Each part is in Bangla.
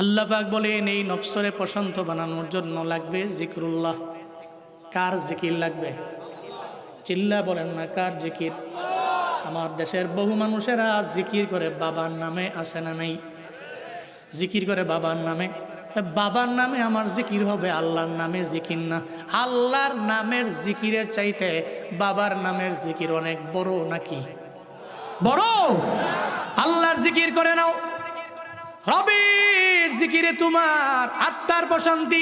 আল্লাহ পাক বলেন এই নফসরে প্রশান্ত বানানোর জন্য লাগবে জিকরুল্লাহ। কার জিকির লাগবে? চিল্লা বলেন না, কার জিকির? আমার দেশের বহু মানুষেরা জিকির করে বাবার নামে, আছে না নাই? জিকির করে বাবার নামে। বাবার নামে আমার জিকির হবে, আল্লাহর নামে জিকির না। আল্লাহর নামের জিকিরের চাইতে বাবার নামের জিকির অনেক বড়, নাকি বড়? আল্লাহর জিকির করে নাও, রবের জিকিরে তোমার আত্মার প্রশান্তি,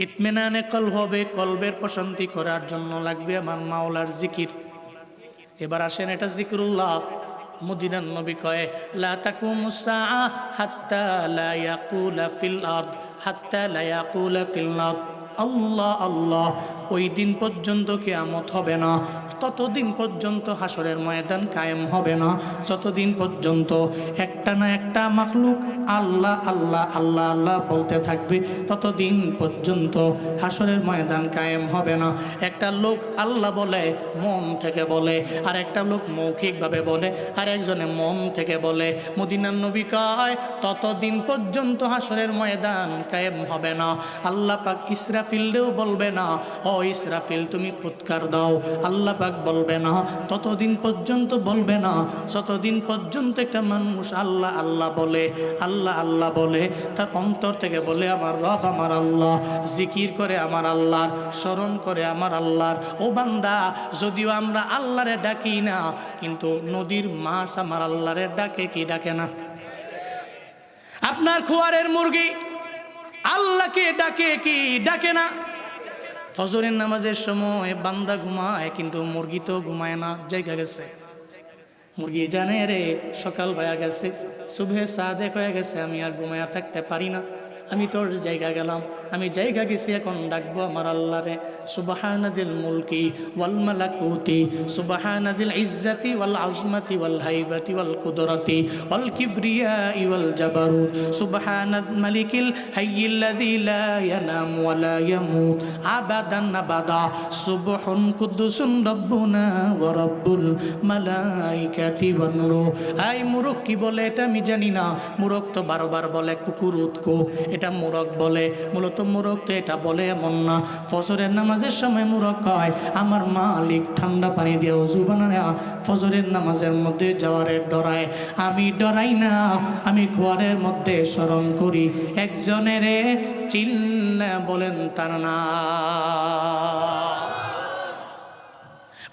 ইতমিনানে কলব হবে। কলবের প্রশান্তি করার জন্য লাগবে আমার মাওলার জিকির। এবার আসেন, এটা জিকরুল্লাহ। মদিনার নবী কয় লা তাকুমুস সাআ হাত্তা লা ইয়াকুলা ফিল আরদ হাত্তা লা ইয়াকুলা ফিল আরদ আল্লাহ আল্লাহ। ওই দিন পর্যন্ত কিয়ামত হবে না, ততদিন পর্যন্ত হাসরের ময়দান কায়েম হবে না, যতদিন পর্যন্ত একটা না একটা মাখলুক আল্লাহ আল্লাহ আল্লাহ আল্লাহ বলতে থাকবে, ততদিন পর্যন্ত হাসরের ময়দান কায়েম হবে না। একটা লোক আল্লাহ বলে, মন থেকে বলে, আর একটা লোক মৌখিকভাবে বলে, আর একজনে মন থেকে বলে। মদিনার নবী কয় ততদিন পর্যন্ত হাসরের ময়দান কায়েম হবে না। আল্লাহ পাক ইসরাফিলকেও বলবে না, ও ইসরাফিল তুমি ফুৎকার দাও। আল্লাহ পাক বলবে না, ততদিন পর্যন্ত বলবে না যতদিন পর্যন্ত একটা মানুষ আল্লাহ আল্লাহ বলে। আল্লাহ আল্লাহ বলে, তার অন্তর থেকে বলে আমার রব আমার আল্লাহ, জিকির করে আমার আল্লাহর, স্মরণ করে আমার আল্লাহর। ও বান্দা, যদিও আমরা আল্লাহরে ডাকি না, কিন্তু নদীর মাছ আমার আল্লাহরে ডাকে কি ডাকে না? আপনার খোয়ারের মুরগি আল্লাহকে ডাকে কি ডাকে না? ফজরের নামাজের সময় বান্দা ঘুমায়, কিন্তু মুরগি তো ঘুমায় না, জায়গা গেছে। মুরগি জানে রে সকাল হয়ে গেছে, সুবহে সাদেক হয়ে গেছে, আমি আর ঘুমায়া থাকতে পারি না, আমি তোর জায়গা গেলাম, আমি জায়গা গেছি, এখন ডাকবো আমার আল্লাহরে। সুবহানাদিল মুলকি ওয়াল মালাকুতি সুবহানাদিল ইজ্জাতি ওয়াল আজমাতি ওয়াল হাইবাতি ওয়াল কুদরতি ওয়াল কিবরিয়াই ওয়াল জাবারুত সুবহানাল মালিকিল হাইয়িল্লাযী লা ইয়ানাম ওয়া লা ইয়ামুত আবাদান আবাদা সুবহুন কুদ্দুসুন রব্বুনা ওয়া রব্বুল মালাইকাতি ওয়ান রূহ। আই মুরগ কি বলে এটা আমি জানি না, মুরগ তো বারবার বলে কুকুরুতকু, এটা মুরগ বলে, মূলত মুরগ তো এটা বলে এমন না। ফজরের নামাজের সময় মুরগ কয় আমার মালিক ঠান্ডা পানি দিয়ে ওযু বানায়া ফজরের নামাজের মধ্যে যাওয়ারে ডরায়, আমি ডরাই না, আমি খোয়ারের মধ্যে স্মরণ করি একজনের, চিল্লা বলেন তার না।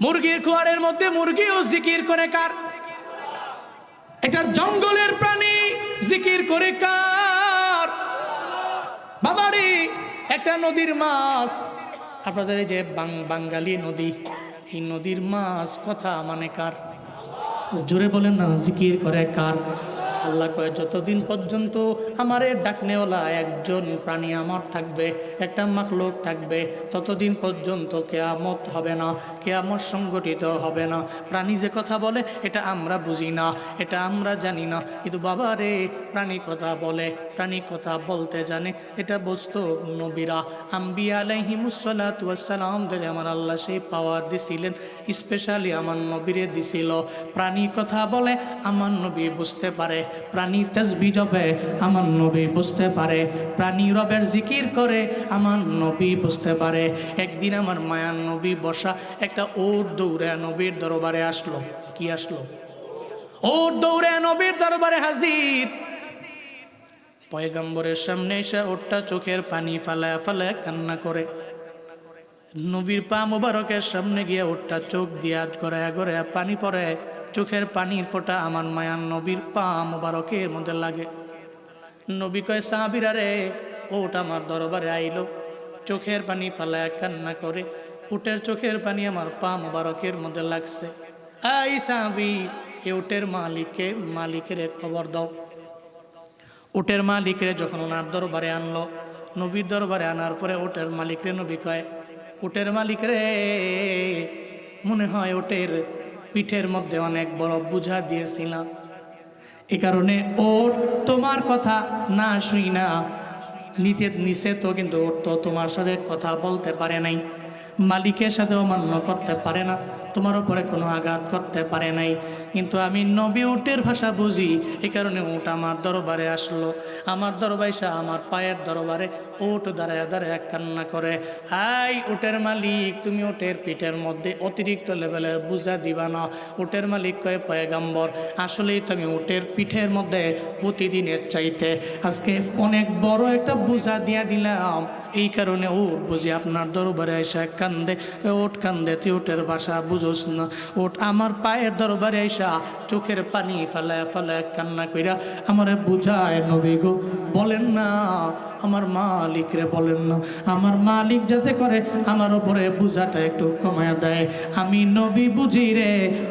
মুরগির খোয়ারের মধ্যে মুরগিও জিকির করে কার? এটা জঙ্গলের প্রাণী, জিকির করে কার? বাবারে, একটা নদীর মাছ, আপনাদের এই যে বাঙালি নদী, এই নদীর মাছ কথা মানে কার? জোরে বলেন না, জিকির করে কার? আল্লাহ কয় যতদিন পর্যন্ত আমারে ডাকনেওয়ালা একজন প্রাণী আমার থাকবে, একটা মাখলুক থাকবে, ততদিন পর্যন্ত কিয়ামত হবে না, কিয়ামত সংগঠিত হবে না। প্রাণী যে কথা বলে এটা আমরা বুঝি না, এটা আমরা জানি না, কিন্তু বাবা রে প্রাণী কথা বলে, প্রাণী কথা বলতে জানে, এটা বুঝতো নবীরা, আম্বিয়া আলাইহিমুসসালাতু ওয়াসসালামদের আমার আল্লাহ সেই পাওয়ার দিছিলেন, স্পেশালি আমার নবীরে দিছিল। প্রাণী কথা বলে আমার নবী বুঝতে পারে, প্রাণী তাসবিহ জপে আমার নবী বুঝতে পারে, প্রাণী রবের জিকির করে আমার নবী বুঝতে পারে। একদিন আমার মায়ার নবী বসা, একটা ওট দৌড়ে নবীর দরবারে আসলো। কি আসলো? ওট দৌড়ে নবীর দরবারে হাজির। পয়গম্বরের সামনে এসে ওটটা চোখের পানি ফালায় ফালায় কান্না করে। নবীর পা মোবারকের সামনে গিয়ে ওটটা চোখ দিয়া গড়ায়া গড়ায়া পানি পড়ে, চোখের পানির ফোঁটা আমার মায়ার নবীর পা মোবারকের মধ্যে লাগে। নবী কয় সাহাবীরা রে, ওট আমার দরবারে আইলো, চোখের পানি ফালায় কান্না করে, উটের চোখের পানি আমার পা মোবারকের মধ্যে লাগছে। আই সাহাবী, এ উটের মালিকের খবর দাও। উটের মালিকরে যখন ওনার দরবারে আনলো, নবীর দরবারে আনার পরে উটের মালিকরে নবী কয়, উটের মালিক রে, মনে হয় উটের পিঠের মধ্যে অনেক বড় বোঝা দিয়েছিলাম, এ কারণে ওট তোমার কথা না শুই না নিচে তো, কিন্তু ওট তো তোমার সাথে কথা বলতে পারে নাই, মালিকের সাথে অমান্য করতে পারে না, তোমার উপরে কোনো আঘাত করতে পারে নাই। কিন্তু আমি নবী উটের ভাষা বুঝি, এই কারণে উট আমার দরবারে আসলো। আমার দরবারে এসে আমার পায়ের দরবারে উট দাঁড়ায় দাঁড়ায় কান্না করে, আই উটের মালিক, তুমি উটের পিঠের মধ্যে অতিরিক্ত লেভেলের বোঝা দিবা না। উটের মালিক কয়, পয়গম্বর আসলেই তো আমি উটের পিঠের মধ্যে প্রতিদিনের চাইতে আজকে অনেক বড় একটা বোঝা দিয়া দিলাম, এই কারণে উট বুঝি আপনার দরবারে আইসা কান্দে। উট কান্দে, তুই উটের ভাষা বুঝোস না। উট আমার পায়ের দরবারে আইসা চোখের পানি ফেলায় ফেলায় কান্না কইরা আমারে বুঝায়, নবী গো বলেন না আমার মালিক রে, বলেন না আমার মালিক যাতে করে আমার উপরে বোঝাটা একটু কমায়া দেয়। আমি নবী বুঝি রে,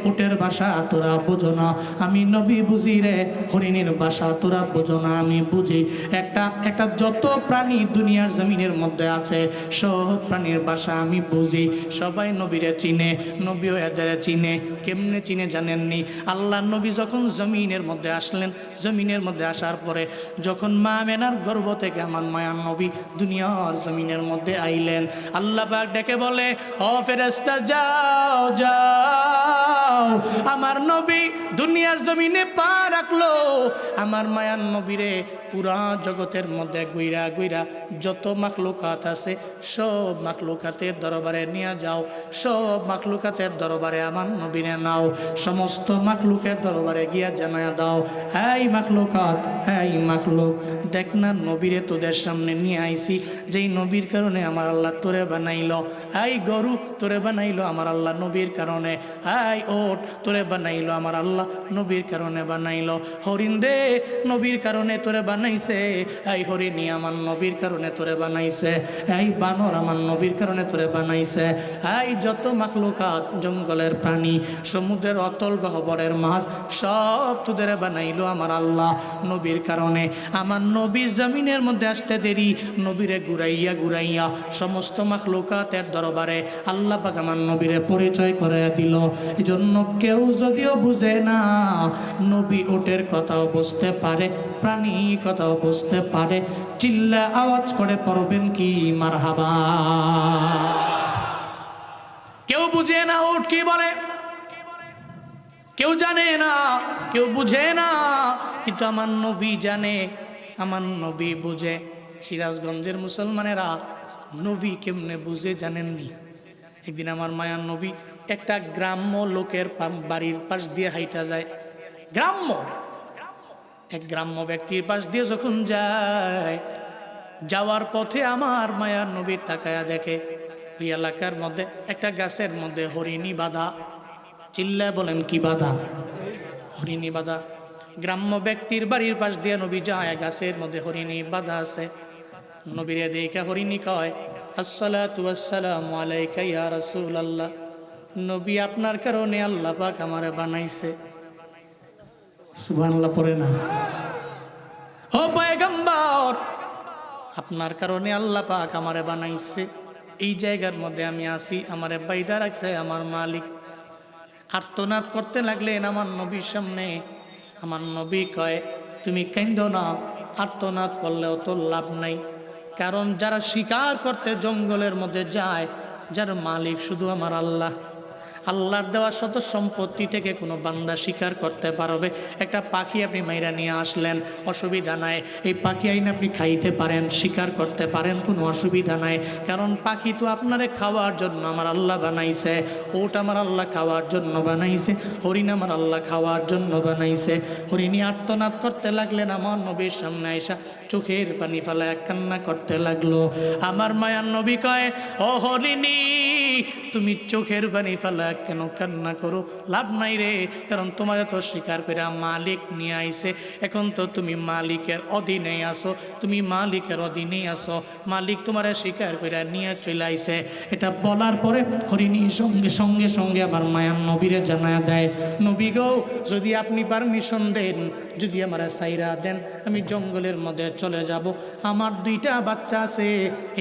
উটের ভাষা তোরা বোঝো না। আমি নবী বুঝি রে, হরিণীর ভাষা তোরা বোঝো না। আমি বুঝি একটা যত প্রাণী দুনিয়ার জমিনের মধ্যে আছে সব প্রাণীর ভাষা আমি বুঝি। সবাই নবীরে চিনে, নবীও এদের চিনে। কেমনে চিনে জানেননি? আল্লাহ নবী যখন জমিনের মধ্যে আসলেন, জমিনের মধ্যে আসার পরে যখন মা মেনার গর্ভ থেকে আমার মায়ার নবী দুনিয়ার জমিনের মধ্যে আইলেন, আল্লাহ পাক ডেকে বলে, ও ফেরেশতা যাও যাও। আমার নবী দুনিয়ার জমিনে পা রাখলো, আমার মায়ার নবীরে পুরা জগতের মধ্যে গুইরা গুইরা যত মাখলুকাত আছে সব মাখলুকাতের দরবারে নিয়ে যাও। সব মাখলুকাতের দরবারে আমার নবীরে নাও। সমস্ত মাখলুকের দরবারে গিয়া জানায়া দাও, এই মাখলুকাত, এই মাখলুক, দেখ না নবীরে তোদের সামনে নিয়ে আইছি, যেই নবীর কারণে আমার আল্লাহ তোরে বানাইলো। এই গরু তোরে বানাইলো আমার আল্লাহ নবীর কারণে। এই ওট তোরে বানাইলো আমার আল্লাহ নবীর কারণে বানাইলো। হরিণ রে নবীর কারণে তোরে বানাইছে। এই হরিণী আমার নবীর কারণে তোরে বানাইছে। এই বানর আমার নবীর কারণে তোরে বানাইছে। এই যত মাখলুকাত, জঙ্গলের প্রাণী, সমুদ্রের অতল গহ্বরের মাছ, সব তোদের বানাইলো আমার আল্লাহ নবীর কারণে। আমার নবী জমিনের মধ্যে আসতে দেরি, নবীরে ঘুরাইয়া ঘুরাইয়া সমস্ত মাখলুকাতের দরবারে আল্লাহ পাক আমার নবীরে পরিচয় করে দিল। এই জন্য কেউ যদিও বুঝে না, নবী উটের কথাও বুঝতে পারে, প্রাণী কথাও বুঝতে পারে। চিল্লা আওয়াজ করে পড়বেন কি মারহাবা। কেউ বুঝে না উট কি বলে, কেউ জানে না, কেউ বুঝে না, কিন্তু আমার নবী জানে, আমার নবী বুঝে। সিরাজগঞ্জের মুসলমানেরা নবী কেমনে বুঝে জানেননি? একদিন আমার মায়ার নবী একটা গ্রাম্য লোকের বাড়ির পাশ দিয়ে হাইটা যায়। এক গ্রাম্য ব্যক্তির পাশ দিয়ে যখন যায়, যাওয়ার পথে আমার মায়ার নবী তাকায়া দেখে ওই এলাকার মধ্যে একটা গাছের মধ্যে হরিণী বাঁধা। চিল্লায় বলেন কি বাঁধা? হরিণী বাঁধা। গ্রাম্য ব্যক্তির বাড়ির পাশ দিয়ে নবী যায়, গাছের মধ্যে হরিণী বাঁধা আছে। নবীরে দেখে হরিণী কয়, আসসালাতু ওয়াসসালামু আলাইকা ইয়া রাসূলুল্লাহ। নবী আপনার কারণে আল্লাহ পাক আমারে বানাইছে। সুবহানাল্লাহ পড়ে না? ও পয়গম্বর, আপনার কারণে আল্লাহ পাক আমারে বানাইছে। এই জায়গার মধ্যে আমি আসি, আমারে বাইদা রাখছে আমার মালিক। আর্তনাদ করতে লাগলেন আমার নবীর সামনে। আমার নবী কয়, তুমি কাঁদো না, আর্তনাদ করলেও তো লাভ নাই। কারণ যারা শিকার করতে জঙ্গলের মধ্যে যায়, যার মালিক শুধু আমার আল্লাহ। আল্লাহর দেওয়া শত সম্পত্তি থেকে কোনো বান্দা শিকার করতে পারবে। একটা পাখি আপনি মাইরা নিয়ে আসলেন, অসুবিধা নাই। এই পাখি আইন আপনি খাইতে পারেন, শিকার করতে পারেন, কোনো অসুবিধা নাই। কারণ পাখি তো আপনারে খাওয়ার জন্য আমার আল্লাহ বানাইছে। ওট আমার আল্লাহ খাওয়ার জন্য বানাইছে। হরিণ আমার আল্লাহ খাওয়ার জন্য বানাইছে। হরিণী আর্তনাদ করতে লাগলেন আমার নবীর সামনে আইসা, চোখের পানি ফেলায় কান্না করতে লাগলো। আমার মায়ার নবী কয়, ও হরিণী, তুমি চোখের পানি ফেলা কেন কান্না করো? লাভ নাই রে, কারণ তোমার তো শিকার করে মালিক নিয়ে আইছে। এখন তো তুমি মালিকের অধীনে আসো, তুমি মালিকের অধীনে আসো। মালিক তোমার শিকার করে নিয়ে চলে আইছে। এটা বলার পরে হরিণী সঙ্গে সঙ্গে সঙ্গে আবার মায়ার নবীরে জানায় দেয়, নবী গো, যদি আপনি পারমিশন দেন, যদি আমার সাইরা দেন, আমি জঙ্গলের মধ্যে চলে যাব। আমার 2টা বাচ্চা আছে,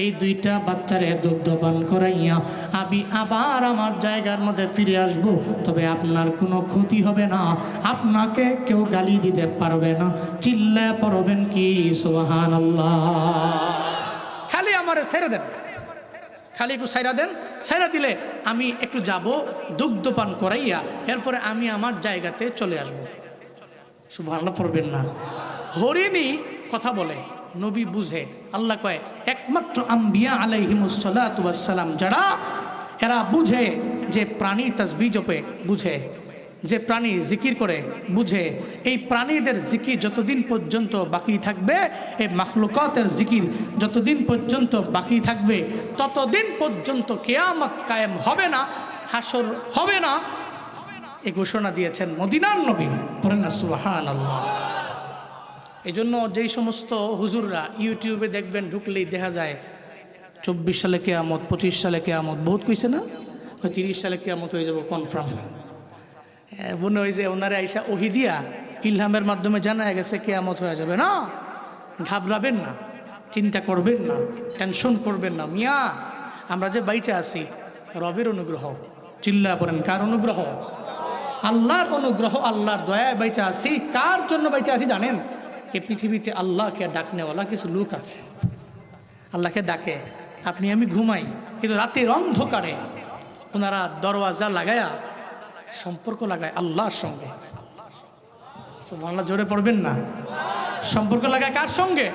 এই 2টা বাচ্চারে দুগ্ধ পান করাইয়া আমি আবার আমার জায়গার মধ্যে ফিরে আসব। তবে আপনার কোনো ক্ষতি হবে না, আপনাকে কেউ গালি দিতে পারবে না। চিল্লা পড়বেন কি সুবহানাল্লাহ। খালি আমারে ছেড়ে দেন, খালি একটু সাইরা দেন, সাইরা দিলে আমি একটু যাব দুগ্ধপান করাইয়া এরপরে আমি আমার জায়গাতে চলে আসব। সুবহানাল্লাহ পড়বেন না? হরিণী কথা বলে, নবী বুঝে। আল্লাহ কয় একমাত্র আম্বিয়া আলাইহিমুস সালাতু ওয়াস সালাম যারা, এরা বুঝে যে প্রাণী তাসবিহ জপে, বুঝে যে প্রাণী জিকির করে, বুঝে এই প্রাণীদের জিকির যতদিন পর্যন্ত বাকি থাকবে, এই মাখলুকাতের জিকির যতদিন পর্যন্ত বাকি থাকবে, ততদিন পর্যন্ত কিয়ামত কায়েম হবে না, হাসর হবে না। এই ঘোষণা দিয়েছেন মদিনার নবী। পড়েন না সুবহানাল্লাহ। এই জন্য যেই সমস্ত হুজুররা ইউটিউবে দেখবেন, ঢুকলেই দেখা যায় 24 সালে কিয়ামত, 25 সালে কিয়ামত, বহুত কইছে না, 30 সালে কিয়ামত হয়ে যাব কনফার্ম। মনে হয় যে ওনারা আইসা ওহি দিয়া ইলহামের মাধ্যমে জানা গেছে কিয়ামত হয়ে যাবে। না, ঘাবড়াবেন না, চিন্তা করবেন না, টেনশন করবেন না। মিয়া আমরা যে বাইচে আছি রবের অনুগ্রহ। চিল্লা পড়েন, কার অনুগ্রহ? আল্লাহর অনুগ্রহ, আল্লাহর দয়ায় বাইচে আছি। কার জন্য বাইচে আছি জানেন? এই পৃথিবীতে আল্লাহকে ডাকনেওয়ালা কিছু লোক আছে, আল্লাহকে ডাকে। আপনি আমি ঘুমাই, কিন্তু রাতের অন্ধকারে ওনারা দরওয়াজা লাগায়া সম্পর্ক লাগায় আল্লাহর সঙ্গে। সুবহানাল্লাহ, জোরে পড়বেন না? সম্পর্ক লাগায় কার সঙ্গে?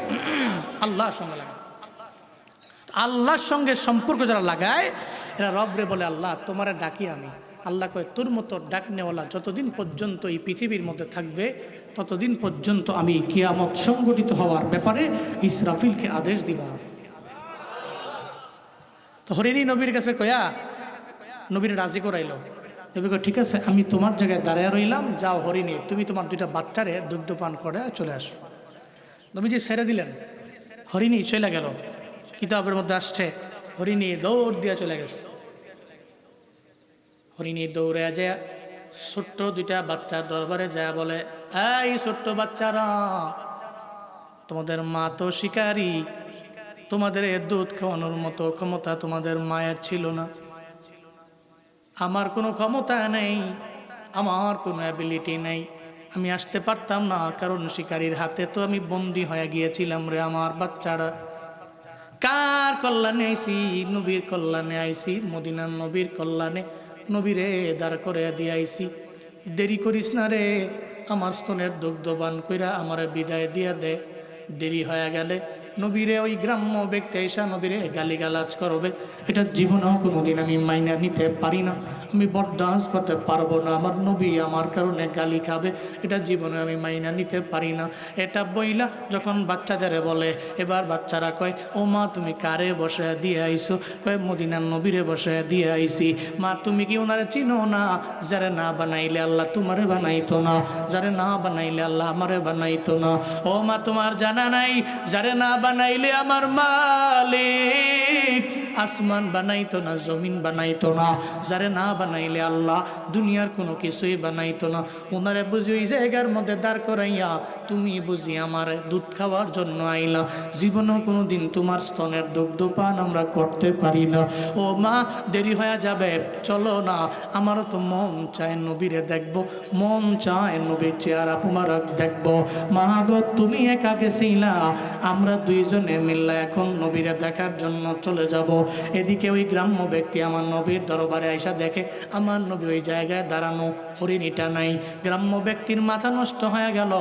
আল্লাহর সঙ্গে লাগায়। আল্লাহর সঙ্গে সম্পর্ক যারা লাগায়, এরা রবরে বলে আল্লাহ তোমারে ডাকি আমি। আল্লাহ কয় তোর মতো ডাকনেওয়ালা যতদিন পর্যন্ত এই পৃথিবীর মধ্যে থাকবে, ততদিন পর্যন্ত আমি কিয়ামত সংঘটিত হওয়ার ব্যাপারে ইসরাফিলকে আদেশ দিব। তো হরিণী নবীর কাছে কয়া নবীর রাজি করাইল। নবী কয় ঠিক আছে, আমি তোমার জায়গায় দাঁড়িয়ে রইলাম, যাও হরিণী, তুমি তোমার 2টা বাচ্চারে দুগ্ধপান করে চলে আসো। নবীজি ছেড়ে দিলেন, হরিণী চলে গেল। কিতাবের মধ্যে আসছে হরিণী দৌড় দিয়া চলে গেছে। হরিণী দৌড়ে যায় ছোট্ট 2টা বাচ্চার দরবারে যায় বলে, এই ছোট্ট বাচ্চারা, তোমাদের মা তো শিকারী, তোমাদের দুধ খাওয়ানোর মতো ক্ষমতা তোমাদের মায়ের ছিল না। আমার কোনো ক্ষমতা নেই, আমার কোনো অ্যাবিলিটি নেই, আমি আসতে পারতাম না, কারণ শিকারীর হাতে তো আমি বন্দী হয়ে গিয়েছিলাম রে আমার বাচ্চারা। কার কল্যাণে আইছি? নবীর কল্যাণে আইছি, মদিনার নবীর কল্যাণে। নবীরে দাঁড় করে দিয়ে আইছি, দেরি করিস না রে, আমার স্তনের দুগ্ধবান কইরা আমারে বিদায় দিয়া দে। দেরি হয়ে গেলে নবীরে ওই গ্রাম্য ব্যক্তি এসা নবীরে গালিগালাজ করবে, এটা জীবনেও কোনোদিন আমি মাইনা নিতে পারি না, আমি বরদাস্ত করতে পারবো না। আমার নবী আমার কারণে গালি খাবে, এটা জীবনে আমি মাইনা নিতে পারি না। এটা বইলা যখন বাচ্চাদের বলে, এবার বাচ্চারা কয়, ও মা তুমি কারে বসে দিয়ে আইছো? কয় মদিনার নবীরে বসে দিয়ে আইছি। মা তুমি কি ওনারে চিনো না? যারে না বানাইলে আল্লাহ তোমারে বানাইতো না, যারে না বানাইলে আল্লাহ আমারে বানাইতো না। ও মা তোমার জানা নাই, যারে না বানাইলে আমার মালিক আসমান বানাইতো না, জমিন বানাইতো না, যারে না বানাইলে আল্লাহ দুনিয়ার কোনো কিছুই বানাইতো না। ওনারে বুঝি ওই জায়গার মধ্যে দাঁড় করাইয়া তুমি বুঝি আমার দুধ খাওয়ার জন্য আইলা, জীবনেও কোনো দিন তোমার স্তনের দুগ্ধপান আমরা করতে পারি না। ও মা দেরি হয়ে যাবে, চলো না, আমারও তো মন চায় নবীরে দেখবো, মন চায় নবীর চেহারা মুবারক দেখবো। মা গো তুমি একা গেছিলা, আমরা 2 জনে মিললে এখন নবীরে দেখার জন্য চলে যাব। এদিকে ওই গ্রাম্য ব্যক্তি আমার নবীর দরবারে আইসা দেখে আমার নবী ওই জায়গায় দাঁড়ানো, হরিণীটা নাই। গ্রাম্য ব্যক্তির মাথা নষ্ট হয়ে গেল,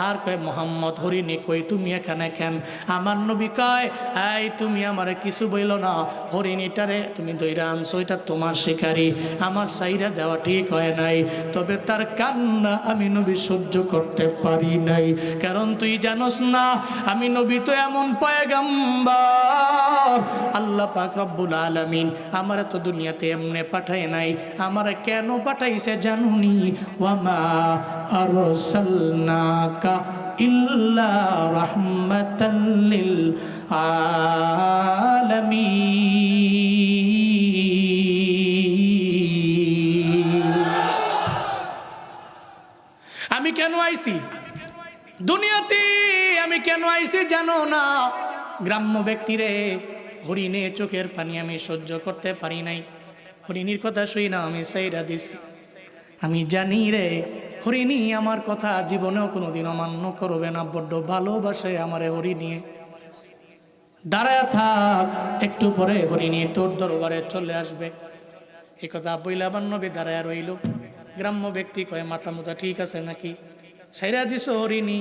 আর কয় মোহাম্মদ হরিণী কই, তুমি এখানে কেন? আমার নবী কয়, এই তুমি আমারে কিছু বইল না, হরিণীটারে তুমি দইরা আনছো, এটা তোমার শিকারী, আমার সাইরা দেওয়া ঠিক হয় নাই। তবে তার কান্না আমি নবী সহ্য করতে পারি নাই, কারণ তুই জানোস না আমি নবী তো এমন পয়গম্বর, আল্লাহ পাক রব্বুল আলামিন আমারে তো দুনিয়াতে এমনে পাঠায় নাই, আমারে কেন পাঠাইছে জানুনি? ওয়ামা আরসালনাকা ইল্লা রাহমাতাল লিল আলামিন। আমি কেন আইছি দুনিয়াতে? আমি কেন আইছি জানো না? গ্রাম্য ব্যক্তিরে হরিণের চোখের পানি আমি সহ্য করতে পারি নাই, হরিণীর কথা শুই না আমি সাইরা দিচ্ছি। আমি জানি রে হরিণী আমার কথা জীবনেও কোনোদিন অমান্য করবে না, বড্ড ভালোবাসে আমারে হরিণী। দাঁড়ায় থাক, একটু পরে হরিণী তোর দরবারে চলে আসবে। এই কথা বইলে আবার নবী দাঁড়ায় রইল। গ্রাম্য ব্যক্তি কয়, মাথা মুথা ঠিক আছে নাকি? ছাইরা দিছ হরিণী,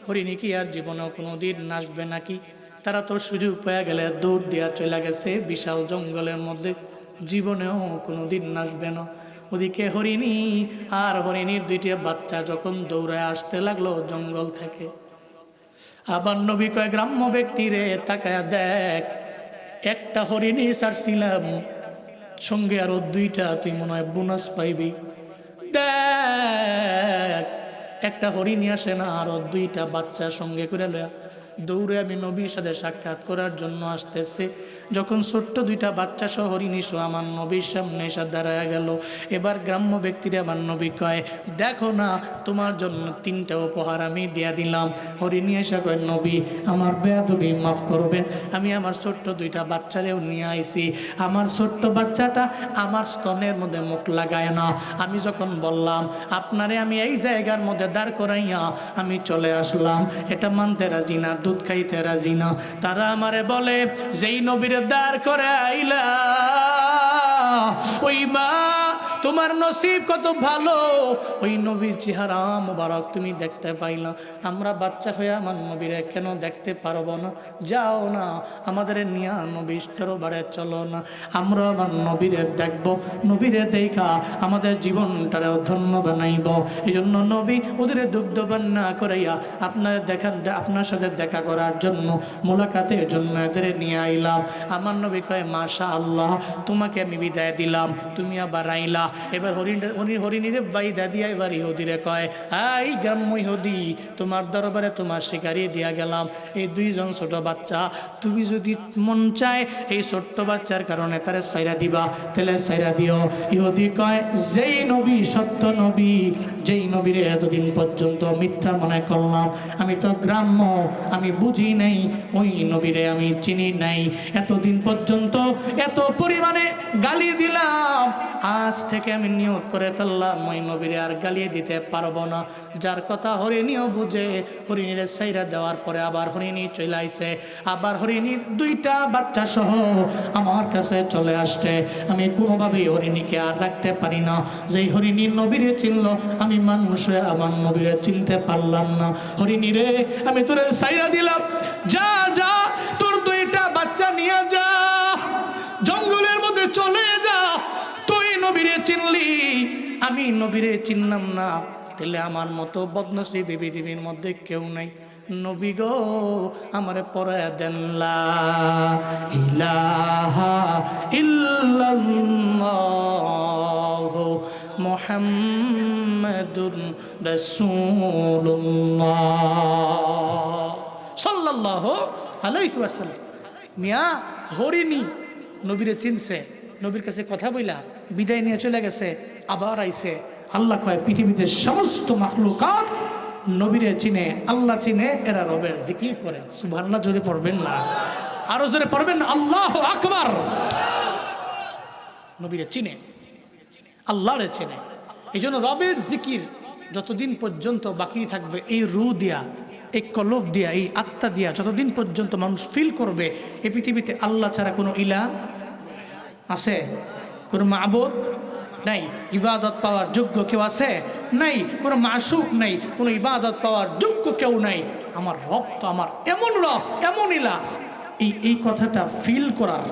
হরিণী কি আর জীবনেও কোনো দিন নাচবে নাকি? তারা তো সুযোগ পেয়ে গেলে দৌড় দিয়া চলে গেছে বিশাল জঙ্গলের মধ্যে, জীবনেও কোনো দিন নাচবে না। ওদিকে হরিণী আর হরিণীর দুইটা বাচ্চা যখন দৌড়ায় আসতে লাগলো জঙ্গল থেকে, আবার নবী কয়, গ্রাম্য ব্যক্তি রে তাকায়া দেখ, একটা হরিণী ছাড়ছিলাম, সঙ্গে আরো দুইটা, তুই মনে হয় বোনাস পাইবি। দেখ, একটা হরিণী আসে না, আরো দুইটা বাচ্চা সঙ্গে করে লয়া দৌড়ে আমি নবীর সাথে সাক্ষাৎ করার জন্য আসতেছে। যখন ছোট্ট দুইটা বাচ্চা সহ হরিণী সহ আমার নবীর সামনে এসে দাঁড়ায় গেল, এবার গ্রাম্য ব্যক্তিরা আমার নবী কয়, দেখো না, তোমার জন্য 3টা উপহার আমি দিয়া দিলাম। হরিণী এসে কয়, নবী আমার বেয়াদবি মাফ করবেন, আমি আমার ছোট্ট দুইটা বাচ্চারেও নিয়ে আইছি। আমার ছোট্ট বাচ্চাটা আমার স্তনের মধ্যে মুখ লাগায় না। আমি যখন বললাম আপনারে আমি এই জায়গার মধ্যে দাঁড় করাইয়া আমি চলে আসলাম, এটা মানতে রাজি না, দুধ খাইতে রাজি না। তারা আমারে বলে, যেই নবীরে দাঁড় করে আইলা, ওই মা তোমার নসিব কত ভালো, ওই নবীর চেহারা মোবারক তুমি দেখতে পাইলা। আমরা বাচ্চা হয়ে আমার নবীরে কেন দেখতে পারবো না? যাও না, আমাদের নিয়া নবীর দরবারে চলো না, আমরা আমার নবীরে দেখবো, নবীরে দেখা আমাদের জীবনটারেও ধন্য বানাইব। এই জন্য নবী ওদের দুগ্ধবান না করাইয়া আপনার সাথে দেখা করার জন্য, মোলাকাতের জন্য এদের নিয়ে আইলাম। আমার নবী কয়, মাশা আল্লাহ, তোমাকে আমি বিদায় দিলাম, তুমি আবার আইলা। এবার হরিণীরে বাইদা দিয়া এবার ইহুদিরে কয়, এই গ্রাম্য ইহুদি, তোমার দরবারে তোমার শিকারি দিয়া গেলাম এই 2জন ছোট বাচ্চা, তুমি যদি মন চায় এই ছোট্ট বাচ্চার কারণে তারে সাইরা দিবা, তাহলে সাইরা দিও। ইহুদি কয়, যেই নবী সত্য নবী, যেই নবীরে এতদিন পর্যন্ত মিথ্যা মনে করলাম, আমি তো গ্রাম্য, আমি বুঝি নাই, ওই নবীরে আমি চিনি নাই, এতদিন পর্যন্ত এত পরিমাণে গালি দিলাম, আজ থেকে আমি নিয়ত করে ফেললাম ওই নবীরে আর গালিয়ে দিতে পারবো না। যার কথা হরিণীও বুঝে, হরিণীরে সাইরা দেওয়ার পরে আবার হরিণী চলে আইছে, আবার হরিণীর 2টা বাচ্চা সহ আমার কাছে চলে আসছে। আমি কোনোভাবেই হরিণীকে আর রাখতে পারি না। যেই হরিণী নবীরে চিনল, আমি মানুষ হয়ে আমার নবীরে চিনতে পারলাম না। হরিণী রে, আমি তোরে সাইরা দিলাম, যা যা, তোর 2টা বাচ্চা নিয়ে যা, জঙ্গলের মধ্যে চলে যা। তুই নবীরে চিনলি, আমি নবীরে চিনলাম না, তাহলে আমার মতো বদনসিব পৃথিবীর মধ্যে কেউ নাই। নবী গো, আমারে পড়ায়া দেন, লা ইলাহা ইল্লাল্লাহু মুহাম্মাদুর রাসূলুল্লাহ সাল্লাল্লাহু আলাইহি ওয়াসাল্লাম। মিয়া হরিণী নবীরে চিনছে, নবীর কাছে কথা বইলা বিদায় নিয়ে চলে গেছে, আবার আইছে। আল্লাহ কয়, পৃথিবীতে সমস্ত মাখলুকাত নবীরে চিনে, আল্লাহ চিনে, এরা রবের জিকির করে। সুবহানাল্লাহ জোরে পড়বেন না, আরো জোরে পড়বেন না, আল্লাহু আকবার। নবীরে চিনে, আল্লাহরে চিনে। এই জন্য রবের জিকির যতদিন পর্যন্ত বাকি থাকবে, এই রু দিয়া, এই কলব দিয়া, এই আত্মা দিয়া যতদিন পর্যন্ত মানুষ ফিল করবে এই পৃথিবীতে আল্লাহ ছাড়া কোনো ইলাহ আছে, কোনো মাবুদ নাই, ইবাদত পাওয়ার যোগ্য কেউ আছে নাই, কোনো মাসুক নাই, কোনো ইবাদত পাওয়ার যোগ্য কেউ নাই। আমার রব তো আমার এমন রব, এমন ইলাহ, এই কথাটা ফিল করার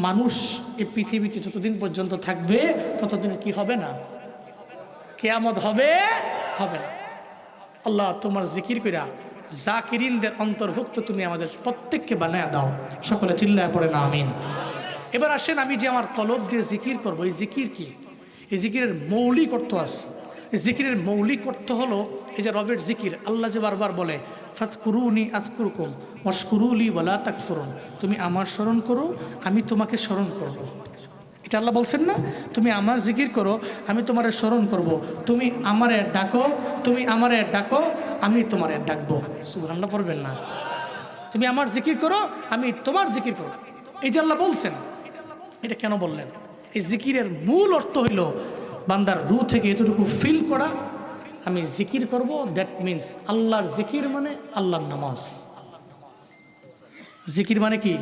মানুষ এই পৃথিবীতে যতদিন পর্যন্ত থাকবে ততদিন কি হবে না? কিয়ামত হবে, হবে না। আল্লাহ তোমার জিকির কইরা জাকিরিনদের অন্তর্ভুক্ত তুমি আমাদের প্রত্যেককে বানায়া দাও। সকলে চিল্লায় পড়ে না আমিন। এবার আসেন, আমি যে আমার কলব দিয়ে জিকির করব, এই জিকির কি? এই জিকিরের মৌলিক অর্থ আছে। এই জিকিরের মৌলিক অর্থ হলো, এই যে রবের জিকির, আল্লাহ যে বারবার বলে, ফাতকুরুনি আযকুরকুম ওয়াশকুরুলি ওয়ালা তাকফুরুন, তুমি আমার স্মরণ করো, আমি তোমাকে স্মরণ করব। এটা আল্লাহ বলছেন না? তুমি আমার জিকির করো, আমি তোমারে স্মরণ করব, তুমি আমারে ডাকো, তুমি আমারে ডাকো, আমি তোমারে ডাকবো। সুবহানাল্লাহ পড়বেন না? তুমি আমার জিকির করো, আমি তোমার জিকির করো, এই যে আল্লাহ বলছেন। এটা কেন বললেন? এই জিকিরের মূল অর্থ হইল বান্দার রু থেকে এতটুকু ফিল করা, আমি জিকির করব, দ্যাট মিন্স আল্লাহর জিকির মানে আল্লাহর নামাজ। জিকির মানে কি?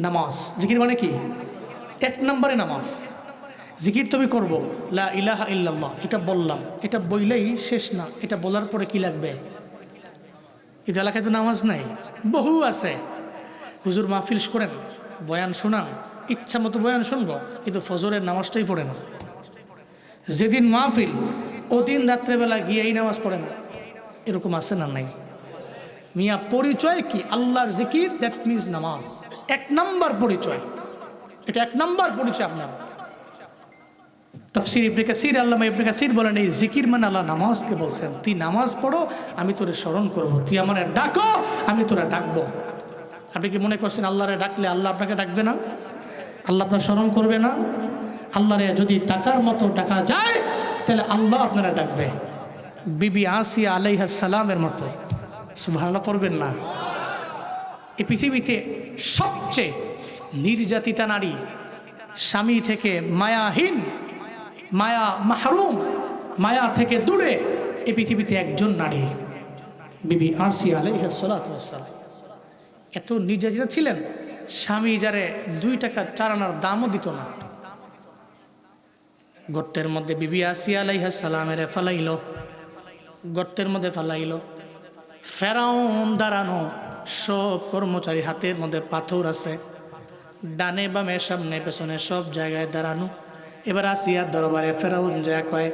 নামাজ। জিকির মানে কি? এক নম্বরে নামাজ। জিকির তুমি করবো, লা ইলাহা ইল্লাল্লাহ, এটা বললাম, এটা বললেই শেষ না, এটা বলার পরে কি লাগবে? এই এলাকায় তো নামাজ নাই, বহু আছে। হুজুর মাহফিল করেন, বয়ান শোনান, ইচ্ছা মতো বয়ান শুনবো, কিন্তু ফজরের নামাজটাই পড়ে না। যেদিন মাহফিল ওদিন রাত্রেবেলা গিয়েই নামাজ পড়ে না, এরকম আছে না নাই? মিয়া পরিচয় কি? আল্লাহর জিকির, দ্যাট মিনস নামাজ। এক নাম্বার পরিচয়, এটা এক নাম্বার পরিচয় আপনার। তাফসীর ইবনে কাসীর, আল্লামা ইবনে কাসীর বলেন এই জিকির মানে আল্লাহ নামাজকে বলছেন, তুই নামাজ পড়ো আমি তোরে স্মরণ করবো, তুই আমারে ডাকো আমি তোরা ডাকবো। আপনি কি মনে করছেন আল্লাহরে ডাকলে আল্লাহ আপনাকে ডাকবে না? আল্লাহ আপনার স্মরণ করবে না? আল্লাহরে যদি ডাকার মতো ডাকা যায় তাহলে আল্লাহ আপনারা ডাকবে। বিবি আসিয়া আলাইহিস সালামের মতো। সুবহানাল্লাহ পড়বেন না? এই পৃথিবীতে সবচেয়ে নির্যাতিতা নারী, স্বামী থেকে মায়াহীন, মায়া মাহরুম, মায়া থেকে দূরে এই পৃথিবীতে একজন নারী, বিবি আসিয়া আলাইহিস সালাতু ওয়াস সালাম। এত নির্যাতিতা ছিলেন, স্বামী যারে 2 টাকা 4 আনার দামও দিত না। গর্তের মধ্যে বিবি আসিয়া আলাইহিস সালামের ফালাইল, গর্তের মধ্যে ফালাইল। ফেরাউন দাঁড়ানো, সব কর্মচারী হাতের মধ্যে পাথর আছে, ডানে বামে সামনে পেছনে সব জায়গায় দাঁড়ানো। এবার আসিয়ার দরবারে ফেরাউন যা কয়,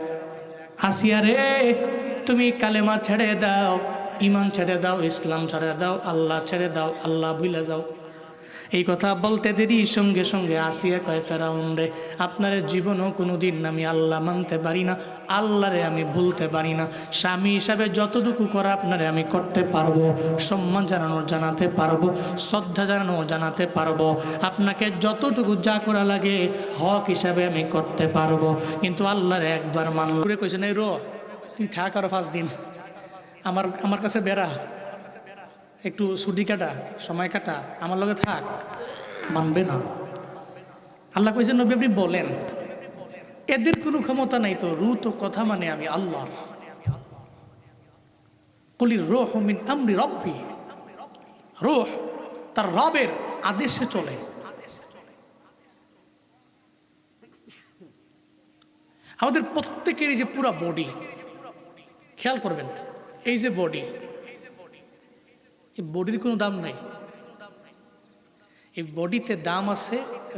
আসিয়া রে তুমি কালেমা ছেড়ে দাও, ইমান ছেড়ে দাও, ইসলাম ছেড়ে দাও, আল্লাহ ছেড়ে দাও, আল্লাহ ভুলে যাও। এই কথা বলতে দেরি সঙ্গে সঙ্গে আসিয়া কয়, ফেরাউন রে আপনার জীবনও কোনো দিন আমি আল্লাহ মানতে পারি না, আল্লাহরে আমি ভুলতে পারি না। স্বামী হিসাবে যতটুকু করা আপনারে আমি করতে পারবো, সম্মান জানানোর জানাতে পারবো, শ্রদ্ধা জানানোর জানাতে পারবো, আপনাকে যতটুকু যা করা লাগে হক হিসাবে আমি করতে পারবো, কিন্তু আল্লাহরে একবার মানল। কইছেন এই রো তুই থাক আরো 5 দিন, আমার কাছে বেড়া, একটু ছুটি কাটা, সময় কাটা, আমার লগে থাক। মানবে না। আল্লাহ কইছেন নবী আপনি বলেন, এদের কোনো ক্ষমতা নাই তো, রু তো কথা মানে আমি আল্লাহ। কুলির রূহ মিন আমরি রব্বি, রূহ তার রবের আদেশে চলে। আমাদের প্রত্যেকের এই যে পুরা বডি, খেয়াল করবেন, এই যে বডি, এই বডির কোনো দাম নাই। এই বডিতে দাম আছে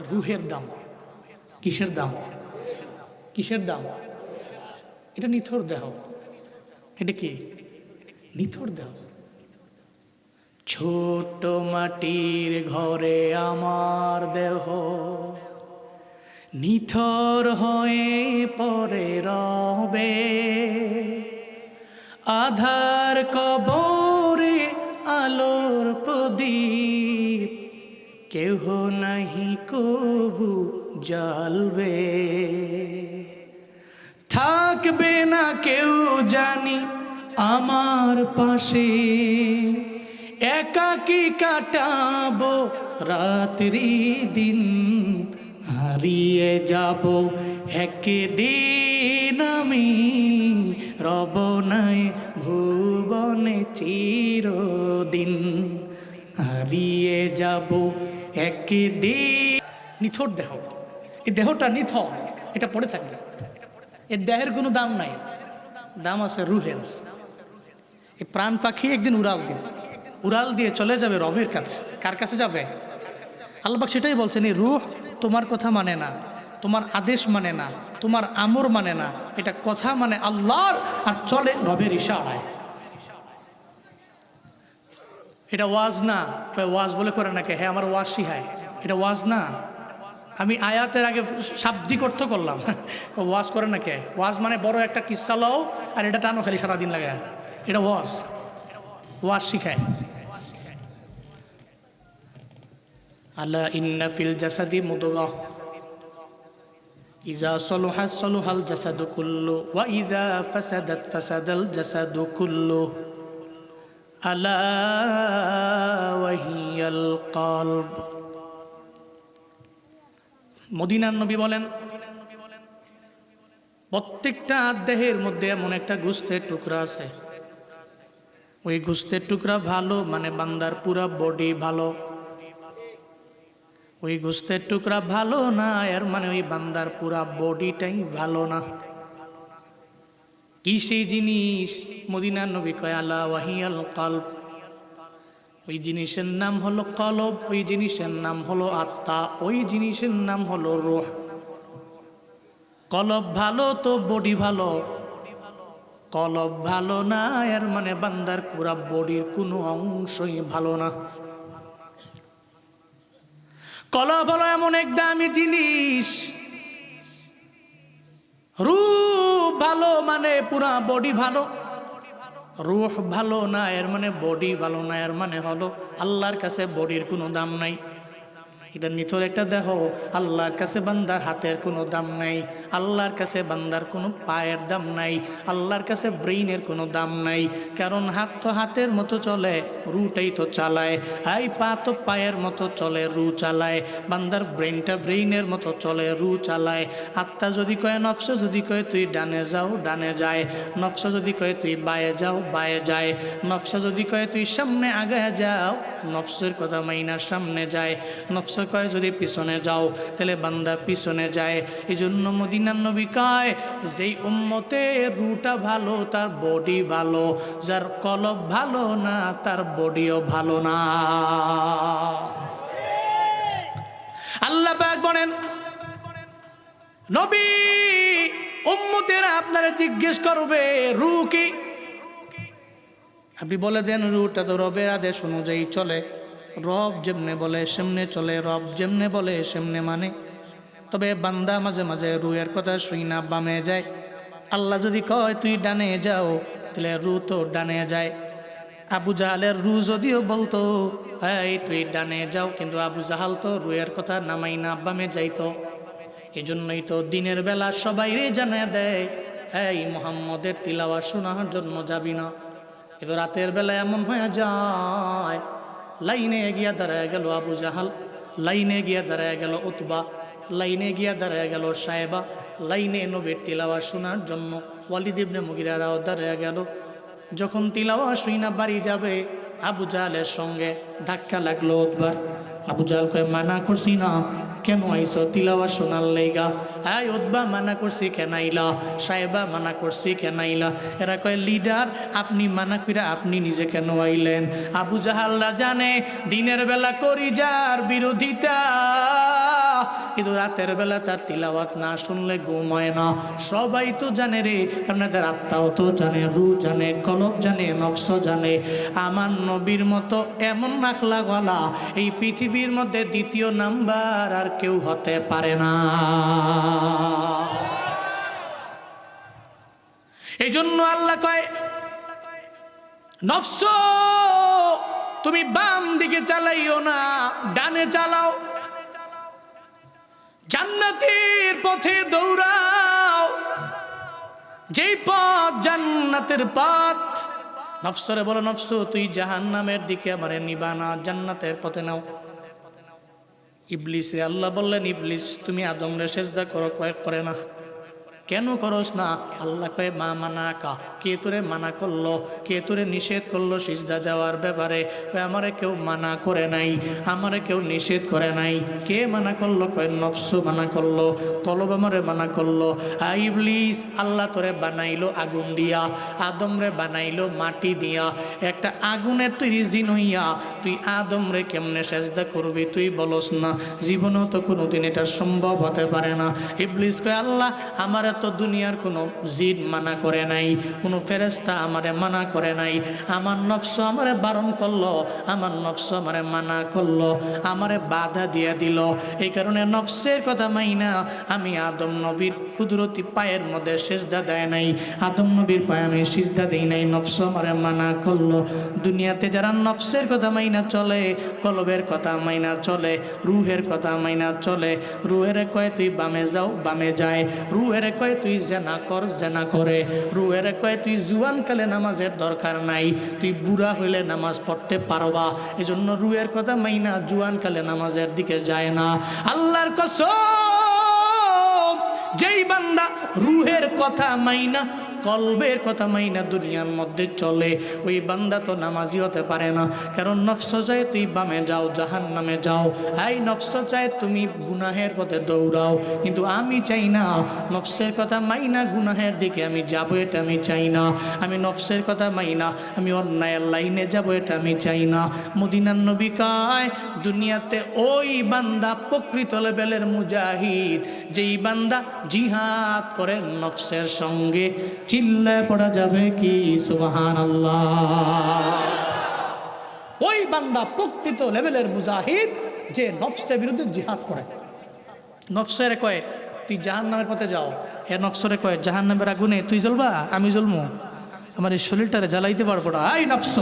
রুহের দাম। কিসের দাম? কিসের দাম? এটা নিথর দেহ। এটা কি? নিথর দেহ। ছোট মাটির ঘরে আমার দেহ, নিথর হয়ে পড়ে রবে, আধার কবরে আলোর প্রদীপ, কেহ নাহি কবু জ্বলবে, থাকবে না কেউ জানি আমার পাশে, একাকী কাটাবো রাত্রি দিন, হারিয়ে যাব একদিন আমি, রব নাই ভুবনে চিরদিন, হারিয়ে যাব একদিন। নিথর দেহ, এই দেহটা নিথর, এটা পড়ে থাকবে। এর দেহের কোনো দাম নাই, দাম আছে রুহের। এই প্রাণ পাখি একদিন উড়াল দিয়ে চলে যাবে রবের কাছে। কার কাছে যাবে? আল্লাহ পাক সেটাই বলছেন, এই রুহ তোমার কথা মানে না, তোমার আদেশ মানে না, তোমার আমর মানে না, এটা কথা মানে আল্লাহর, আর চলে রবের ইশারায়। এটা ওয়াজ না, ওয়াজ বলে করে নাকি? হ্যাঁ আমার ওয়াজ শিখায়, এটা ওয়াজ না। আমি আয়াতের আগে শাব্দিক অর্থ করলাম, ওয়াজ করে নাকি? ওয়াজ মানে বড় একটা কিস্সা লও আর এটা টানো খালি সারাদিন লাগে, এটা ওয়াজ। ওয়াজ শিখায়। আলা ইন্না ফিল জাসাদি মুদগাহ, ইজা সলুহাত সলুহাল জাসাদু কুল্লু, ওয়া ইজা ফাসাদাত ফাসাদাল জাসাদু কুল্লু, আলা ওয়াহিয়াল কলব। মদিনার নবী বলেন, প্রত্যেকটা দেহের মধ্যে এমন একটা গোশতের টুকরা আছে, ওই গোস্তের টুকরা ভালো মানে বান্দার পুরা বডি ভালো। ওই গোস্তের টুকরা ভালো না এর মানে ওই বান্দার পুরা বডিটাই ভালো না। কি সেই জিনিস? মদিনার নবী কয় আলা ওয়াহিয়াল কলব, ওই জিনিসের নাম হলো কলব, ওই জিনিসের নাম হলো আত্মা, ওই জিনিসের নাম হলো রূহ। কলব ভালো তো বডি ভালো, কলব ভালো না এর মানে বান্দার পুরা বডির কোনো অংশই ভালো না। কলব হলো এমন এক দামি জিনিস, রূহ ভালো মানে পুরা বডি ভালো, রূহ ভালো না এর মানে বডি ভালো না। এর মানে হলো আল্লাহর কাছে বডির কোনো দাম নাই। এটা নিথর একটা দেহ, আল্লাহর কাছে বান্দার হাতের কোনো দাম নাই, আল্লাহর কাছে বান্দার কোনো পায়ের দাম নাই, আল্লাহর কাছে ব্রেইনের কোনো দাম নাই। কারণ হাত তো হাতের মতো চলে, রুটাই তো চালায়। এই পা তো পায়ের মতো চলে, রু চালায়। বান্দার ব্রেইনটা ব্রেইনের মতো চলে, রু চালায়। আত্মা যদি কয়, নফস যদি কয় তুই ডানে যাও, ডানে যায়। নফস যদি কয় তুই বায়ে যাও, বায়ে যায়। নফস যদি কয় তুই সামনে আগায় যাও, নফসের কথা মাইনা সামনে যায়। নফস কয় যদি পিছনে যাও, তাহলে বান্দা পিছনে যায়। এই জন্য মদিনার নবী কয়, যেই উম্মতের রুটা ভালো তার বডি ভালো, যার কলব ভালো না তার বডিও ভালো না। আল্লাহ পাক বলেন, নবী উম্মতেরা আপনারা জিজ্ঞেস করবে রু কি? আপনি বলে দেন রুটা তো রবের আদেশ অনুযায়ী চলে, রব যেমনে বলে সেমনে চলে, রব যেমনে বলে সেমনে মানে। তবে বান্দা মাঝে মাঝে রুয়ের কথা শুই না বামে যায়। আল্লাহ যদি কয় তুই ডানে যাও, তাহলে রু তো ডানে যায়। আবু জাহালের রু যদিও বলতো হ্যাঁ তুই ডানে যাও, কিন্তু আবু জাহাল তো রুয়ের কথা নামাই না বামে যাইতো। এই জন্যই তো দিনের বেলা সবাই রে জানা দেয় এই মুহাম্মদের তিলাওয়াত শোনার জন্য যাবি না, কিন্তু রাতের বেলা এমন হয়ে যায় লাইনে গিয়া দাঁড়ায় গেল আবু জাহাল, লাইনে গিয়া দাঁড়ায় গেল উতবা, লাইনে গিয়া দাঁড়ায় গেল সাহেবা, লাইনে নবীর তিলাওয়াত শোনার জন্য ওয়ালিদ ইবনে মুগিরারাও দাঁড়ায় গেল। যখন তিলাওয়াত শুইনা বাড়ি যাবে, আবু জাহালের সঙ্গে ধাক্কা লাগলো উতবার। আবু জাহাল কয় মানা করছি না, কেন আইসো তিলাওয়াত শোনার লাইগা? আয় উতবা মানা করছি কেন আইলা? সাহেবা মানা করছি কেন আইলা? এরা কয় লিডার আপনি মানা কইরা আপনি নিজে কেন আইলেন? আবু জাহালরা জানে দিনের বেলা করি যার বিরোধিতা, কিন্তু রাতের বেলা তার তিলাওয়াত না শুনলে ঘুম হয় না। সবাই তো জানে রে, কারণ তার আত্মাও তো জানে, রু জানে, কলব জানে, নফস জানে। আমার নবীর মতো এমন আখলাকওয়ালা এই পৃথিবীর মধ্যে দ্বিতীয় নাম্বার আর কেউ হতে পারে না। এই জন্য আল্লাহ কয় নফস তুমি বাম দিকে চালাইও না, ডানে চালাও। জান্নাতের পথে দৌড়াও, যেই পথ জান্নাতের পথ। নফসরে বলো নফস তুই জাহান্নামের দিকে আমারে নিবা না, জান্নাতের পথে নাও। ইবলিসে আল্লাহ বললেন ইবলিস তুমি আদমরে সেজদা করো, করে না। কেন করস না? আল্লাহ কয় মা মানা কা, কে তোরে মানা করলো, কে তোরে নিষেধ করলো সিজদা দেওয়ার ব্যাপারে? আমারে কেউ মানা করে নাই, আমারে কেউ নিষেধ করে নাই। কে মানা করলো? কয় নফস মানা করলো, কলব আমারে মানা করলো। ইবলিস আল্লাহ তোরে বানাইলো আগুন দিয়া, আদমরে বানাইলো মাটি দিয়া, একটা আগুনের তৈরি জিন হইয়া তুই আদমরে কেমনে সেজদা করবি? তুই বলস না, জীবনেও তো কোনোদিন এটা সম্ভব হতে পারে না। ইবলিস কয় আল্লাহ আমারে তো দুনিয়ার কোনো জিন মানা করে নাই, কোনো ফেরেশতা আমারে মানা করে নাই, আমার নফস আমারে বারণ করলো, আমার নফস আমারে মানা করলো, আমারে বাধা দিয়ে দিল। এই কারণে নফসের কথা মাইনা আমি আদম নবীর কুদরতি পায়ের মধ্যে সিজদা দেয় নাই, আদম নবীর পায়ে আমি সিজদা দেই নাই, নফস আমারে মানা করলো। দুনিয়াতে যারা নফসের কথা মাইনা চলে, কলবের কথা মাইনা চলে, রুহের কথা মাইনা চলে, রুহের কয় তুই বামে যাও, বামে যায়। রুহের কয় তুই জেনা কর, জেনা করে। রুহের কয় তুই জুয়ান কালে নামাজের দরকার নাই, তুই বুড়া হইলে নামাজ পড়তে পারবা। এই জন্য রুহের কথা মাইনা জুয়ান কালে নামাজের দিকে যায় না। আল্লাহর কসম যেই বান্দা রুহের কথা মাইনা কলবের কথা মাইনা দুনিয়ার মধ্যে চলে, ওই বান্দা তো নামাজি হতে পারে না। কারণ নফস চায় তুই বামে যাও, জাহান্নামে যাও। এই নফস চায় তুমি গুনাহের পথে দৌড়াও, কিন্তু আমি চাই না। নফসের কথা মাইনা গুনাহের দিকে আমি যাব, এটা আমি চাই না। আমি নফসের কথা মাইনা আমি অন্যায়ের লাইনে যাব, এটা আমি চাই না। মদিনার নবী কয়, দুনিয়াতে ওই বান্দা প্রকৃত লেভেলের মুজাহিদ, যেই বান্দা জিহাদ করে নফসের সঙ্গে। চিল্লায় পড়া যাবে কি সুবহানাল্লাহ? ওই বান্দা প্রকৃত লেভেলের মুজাহিদ, যে নফসের বিরুদ্ধে জিহাদ করে। নফসের কয় তুই জাহান্নামের পথে যাও, এ নফসরে কয় জাহান্নামের আগুনে তুই জ্বলবা, আমি জ্বলমু, আমার এই শরীরটারে জ্বালাইতে পারবো না। এই নফস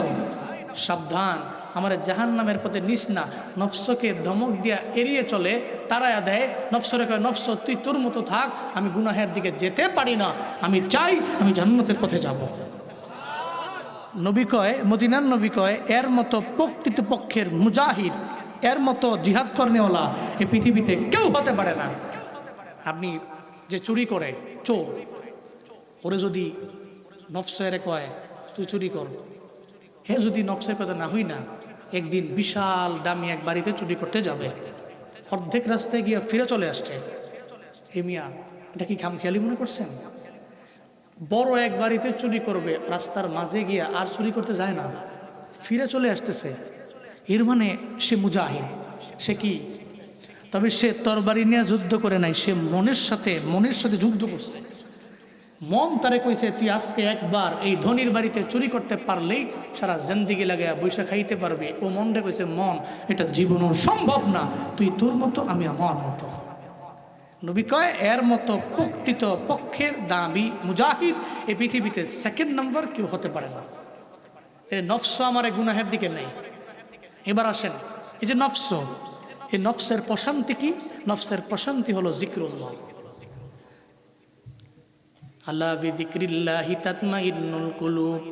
সাবধান, আমার জাহান্নামের পথে নিস না। নফসকে ধমক দিয়া এড়িয়ে চলে, তারায়া দেয়। নফসরে কয় নফস তুই তোর মতো থাক, আমি গুনাহের দিকে যেতে পারি না, আমি চাই আমি জান্নাতের পথে যাব। নবী কয়, মদিনার নবী কয়, এর মতো প্রকৃত পক্ষের মুজাহিদ, এর মতো জিহাদ করনেওয়ালা এই পৃথিবীতে কেউ হতে পারে না। আপনি যে চুরি করে চোর, ওরে যদি নফসের কয় তুই চুরি কর, হে যদি নফসের কথা না হই না, একদিন বিশাল দামি এক বাড়িতে চুরি করতে যাবে, অর্ধেক রাস্তায় গিয়ে ফিরে চলে আসছে। হে মিয়া, এটা কি খামখেয়ালি মনে করছেন? বড় এক বাড়িতে চুরি করবে, রাস্তার মাঝে গিয়ে আর চুরি করতে যায় না, ফিরে চলে আসতেছে। এর মানে সে মুজাহিদ। সে কি? তবে সে তরবারি নিয়ে যুদ্ধ করে নাই, সে মনের সাথে যুদ্ধ করছে। মন তারে কইছে তুই আজকে একবার এই ধনির বাড়িতে চুরি করতে পারলেই সারা জিন্দেগি লাগে বৈশা খাইতে পারবে। ও মনটা কইছে মন, এটা জীবনও সম্ভব না, তুই তোর মতো আমি আমার মতো। নবী কয় এর মতো প্রকৃত পক্ষের দাবি মুজাহিদ এই পৃথিবীতে সেকেন্ড নাম্বার কেউ হতে পারে না। নফস আমার গুনাহের দিকে নেই। এবার আসেন, এই যে নফস, এই নফসের প্রশান্তি কি? নফসের প্রশান্তি হলো জিক্রুল্লাহ। আল্লাহ বিযিক্রিল্লাহি তাতমাইন্নুল কুলুব।